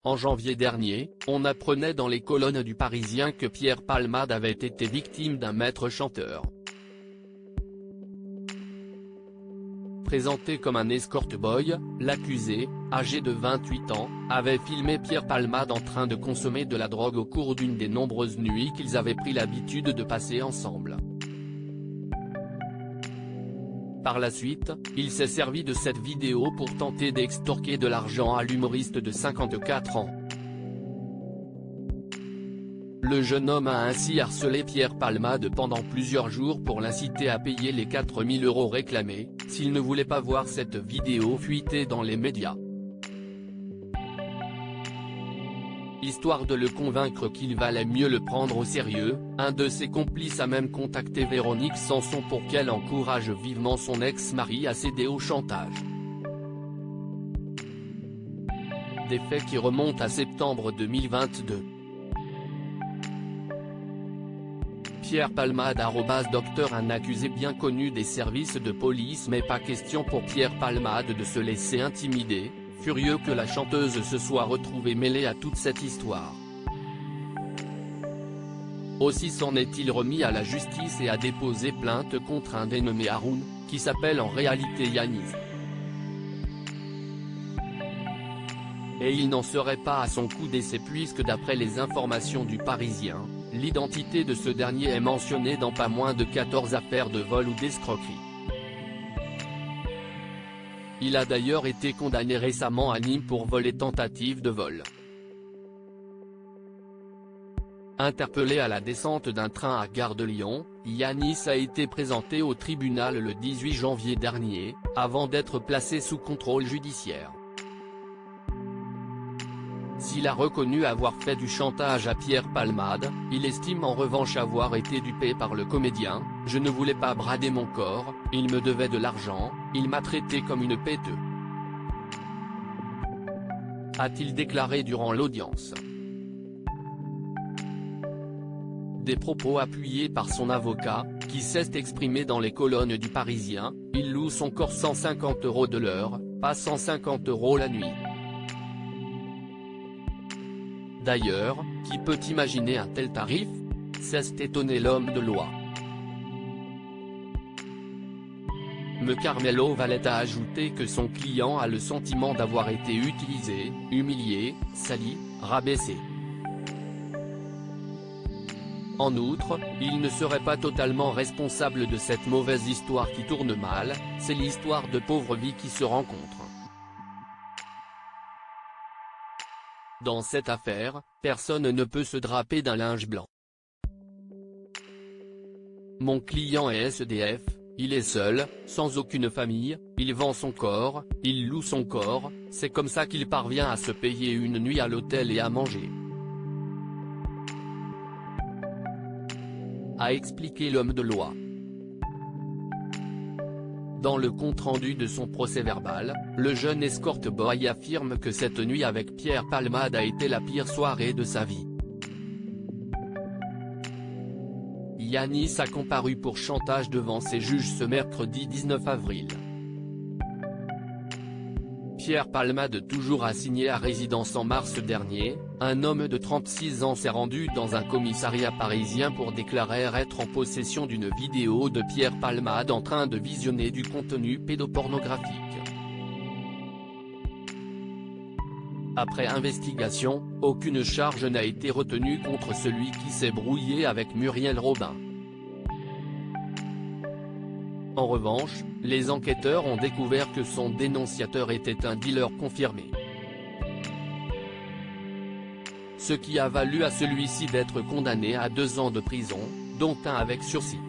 En janvier dernier, on apprenait dans les colonnes du Parisien que Pierre Palmade avait été victime d'un maître chanteur. Présenté comme un escort boy, l'accusé, âgé de 28 ans, avait filmé Pierre Palmade en train de consommer de la drogue au cours d'une des nombreuses nuits qu'ils avaient pris l'habitude de passer ensemble. Par la suite, il s'est servi de cette vidéo pour tenter d'extorquer de l'argent à l'humoriste de 54 ans. Le jeune homme a ainsi harcelé Pierre Palmade pendant plusieurs jours pour l'inciter à payer les 4 000 € réclamés, s'il ne voulait pas voir cette vidéo fuiter dans les médias. Histoire de le convaincre qu'il valait mieux le prendre au sérieux, un de ses complices a même contacté Véronique Sanson pour qu'elle encourage vivement son ex-mari à céder au chantage. Des faits qui remontent à septembre 2022. Pierre Palmade @Docteur un accusé bien connu des services de police, mais pas question pour Pierre Palmade de se laisser intimider, furieux que la chanteuse se soit retrouvée mêlée à toute cette histoire. Aussi s'en est-il remis à la justice et a déposé plainte contre un dénommé Haroun, qui s'appelle en réalité Yanis. Et il n'en serait pas à son coup d'essai puisque d'après les informations du Parisien, l'identité de ce dernier est mentionnée dans pas moins de 14 affaires de vol ou d'escroquerie. Il a d'ailleurs été condamné récemment à Nîmes pour vol et tentative de vol. Interpellé à la descente d'un train à Gare de Lyon, Yanis a été présenté au tribunal le 18 janvier dernier, avant d'être placé sous contrôle judiciaire. S'il a reconnu avoir fait du chantage à Pierre Palmade, il estime en revanche avoir été dupé par le comédien. « Je ne voulais pas brader mon corps, il me devait de l'argent, il m'a traité comme une péteux », a-t-il déclaré durant l'audience. Des propos appuyés par son avocat, qui s'est exprimé dans les colonnes du Parisien. Il loue son corps 150 € de l'heure, pas 150 € la nuit. D'ailleurs, qui peut imaginer un tel tarif? S'est étonné l'homme de loi. Me Carmelo Valette a ajouté que son client a le sentiment d'avoir été utilisé, humilié, sali, rabaissé. En outre, il ne serait pas totalement responsable de cette mauvaise histoire qui tourne mal, c'est l'histoire de pauvres vies qui se rencontrent. Dans cette affaire, personne ne peut se draper d'un linge blanc. Mon client est SDF, il est seul, sans aucune famille, il vend son corps, il loue son corps, c'est comme ça qu'il parvient à se payer une nuit à l'hôtel et à manger. A expliqué l'homme de loi. Dans le compte-rendu de son procès-verbal, le jeune escort boy affirme que cette nuit avec Pierre Palmade a été la pire soirée de sa vie. Yanis a comparu pour chantage devant ses juges ce mercredi 19 avril. Pierre Palmade, toujours assigné à résidence en mars dernier, un homme de 36 ans s'est rendu dans un commissariat parisien pour déclarer être en possession d'une vidéo de Pierre Palmade en train de visionner du contenu pédopornographique. Après investigation, aucune charge n'a été retenue contre celui qui s'est brouillé avec Muriel Robin. En revanche, les enquêteurs ont découvert que son dénonciateur était un dealer confirmé. Ce qui a valu à celui-ci d'être condamné à 2 ans de prison, dont 1 avec sursis.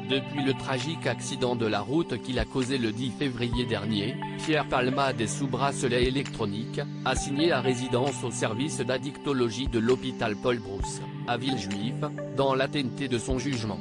Depuis le tragique accident de la route qu'il a causé le 10 février dernier, Pierre Palmade est sous bracelet électronique, assigné à résidence au service d'addictologie de l'hôpital Paul Brousse, à Villejuif, dans l'attente de son jugement.